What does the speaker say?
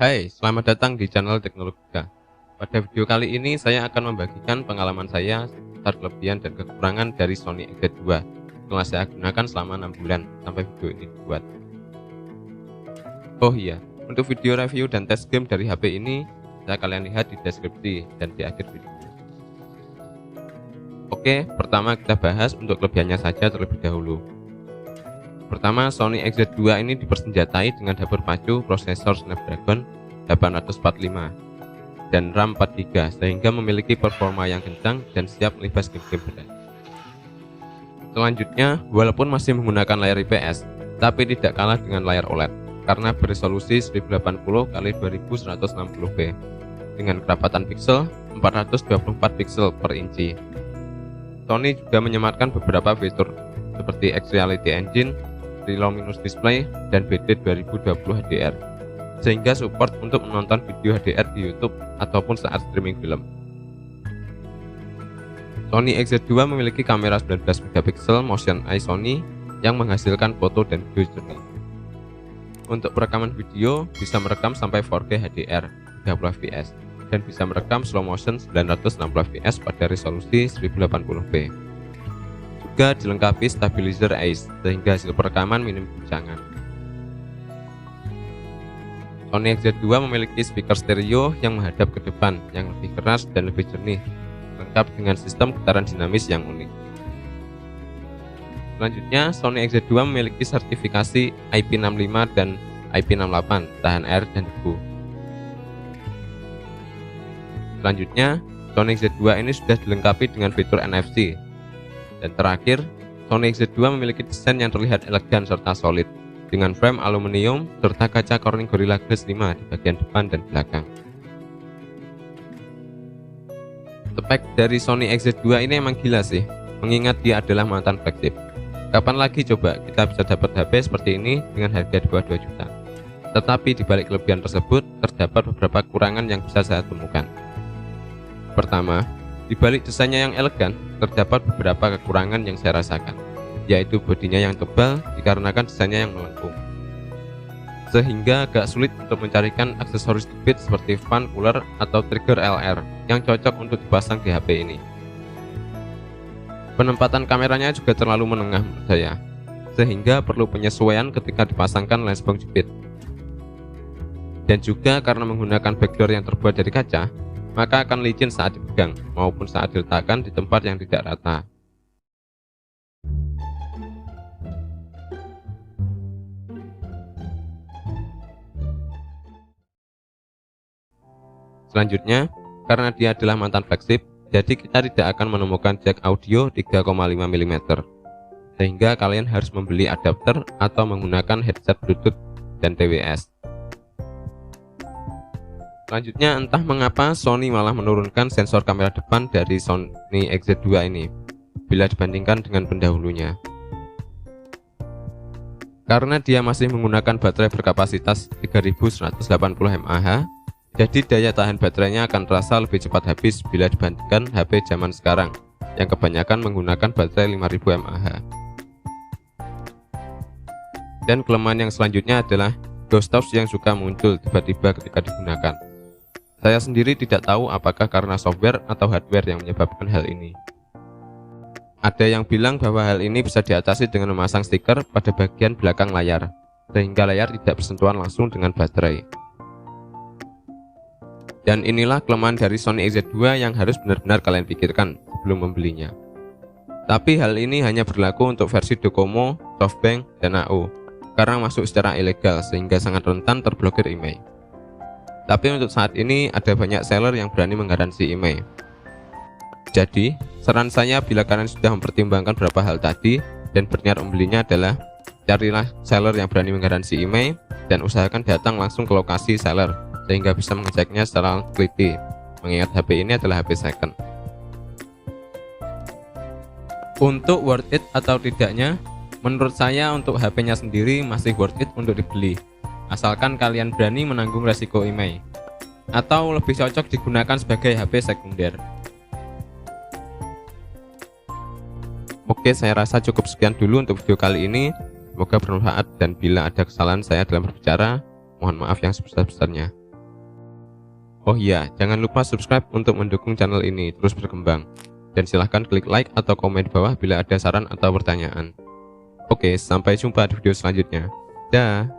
Hai, selamat datang di channel Teknologika. Pada video kali ini saya akan membagikan pengalaman saya seputar kelebihan dan kekurangan dari Sony XZ2 setelah saya gunakan selama 6 bulan sampai video ini dibuat. Oh iya, untuk video review dan tes game dari HP ini bisa kalian lihat di deskripsi dan di akhir video. Oke, pertama kita bahas untuk kelebihannya saja terlebih dahulu. Pertama, Sony XZ2 ini dipersenjatai dengan dapur pacu prosesor Snapdragon 845 dan RAM 4GB sehingga memiliki performa yang kencang dan siap melibas game-game berat. Selanjutnya, walaupun masih menggunakan layar IPS, tapi tidak kalah dengan layar OLED karena beresolusi 1080x2160p dengan kerapatan pixel 424 pixel per inci. Sony juga menyematkan beberapa fitur seperti X-Reality Engine, Luminous Display, dan BD 2020 HDR sehingga support untuk menonton video HDR di YouTube ataupun saat streaming film. Sony XZ2 memiliki kamera 19MP motion eye Sony yang menghasilkan foto dan video jernih. Untuk perekaman video bisa merekam sampai 4K HDR 30fps dan bisa merekam slow motion 960fps pada resolusi 1080p. Juga dilengkapi stabilizer ACE sehingga hasil perekaman minim guncangan. Sony XZ2 memiliki speaker stereo yang menghadap ke depan yang lebih keras dan lebih jernih, lengkap dengan sistem getaran dinamis yang unik. Selanjutnya, Sony XZ2 memiliki sertifikasi IP65 dan IP68 tahan air dan debu. Selanjutnya, Sony XZ2 ini sudah dilengkapi dengan fitur NFC. Dan terakhir, Sony XZ2 memiliki desain yang terlihat elegan serta solid dengan frame aluminium serta kaca Corning Gorilla Glass 5 di bagian depan dan belakang. Spek dari Sony XZ2 ini emang gila sih, mengingat dia adalah mantan flagship. Kapan lagi coba kita bisa dapat HP seperti ini dengan harga di bawah 2 juta? Tetapi di balik kelebihan tersebut terdapat beberapa kekurangan yang bisa saya temukan. Pertama, di balik desainnya yang elegan, terdapat beberapa kekurangan yang saya rasakan, yaitu bodinya yang tebal dikarenakan desainnya yang melengkung, sehingga agak sulit untuk mencarikan aksesoris speed seperti fan cooler atau trigger LR yang cocok untuk dipasang di HP ini. Penempatan kameranya juga terlalu menengah menurut saya, sehingga perlu penyesuaian ketika dipasangkan lens bong jepit. Dan juga karena menggunakan backdoor yang terbuat dari kaca, maka akan licin saat dipegang maupun saat diletakkan di tempat yang tidak rata. Selanjutnya, karena dia adalah mantan flagship, jadi kita tidak akan menemukan jack audio 3,5 mm, sehingga kalian harus membeli adapter atau menggunakan headset Bluetooth dan TWS. Selanjutnya, entah mengapa Sony malah menurunkan sensor kamera depan dari Sony XZ2 ini bila dibandingkan dengan pendahulunya. Karena dia masih menggunakan baterai berkapasitas 3180 mAh, jadi daya tahan baterainya akan terasa lebih cepat habis bila dibandingkan HP zaman sekarang yang kebanyakan menggunakan baterai 5000 mAh. Dan kelemahan yang selanjutnya adalah ghost stops yang suka muncul tiba-tiba ketika digunakan. Saya sendiri tidak tahu apakah karena software atau hardware yang menyebabkan hal ini. Ada yang bilang bahwa hal ini bisa diatasi dengan memasang stiker pada bagian belakang layar, sehingga layar tidak bersentuhan langsung dengan baterai. Dan inilah kelemahan dari Sony XZ2 yang harus benar-benar kalian pikirkan sebelum membelinya. Tapi hal ini hanya berlaku untuk versi Docomo, SoftBank, dan AO, karena masuk secara ilegal sehingga sangat rentan terblokir IMEI. Tapi untuk saat ini ada banyak seller yang berani menggaransi IMEI. Jadi, saran saya bila kalian sudah mempertimbangkan beberapa hal tadi dan berniat membelinya adalah carilah seller yang berani menggaransi IMEI dan usahakan datang langsung ke lokasi seller sehingga bisa mengeceknya secara teliti, mengingat HP ini adalah HP second. Untuk worth it atau tidaknya, menurut saya untuk HP-nya sendiri masih worth it untuk dibeli, asalkan kalian berani menanggung resiko IMEI, atau lebih cocok digunakan sebagai HP sekunder. Oke, saya rasa cukup sekian dulu untuk video kali ini. Semoga bermanfaat dan bila ada kesalahan saya dalam berbicara, mohon maaf yang sebesar-besarnya. Oh iya, jangan lupa subscribe untuk mendukung channel ini terus berkembang. Dan silahkan klik like atau komen di bawah bila ada saran atau pertanyaan. Oke, sampai jumpa di video selanjutnya. Dah.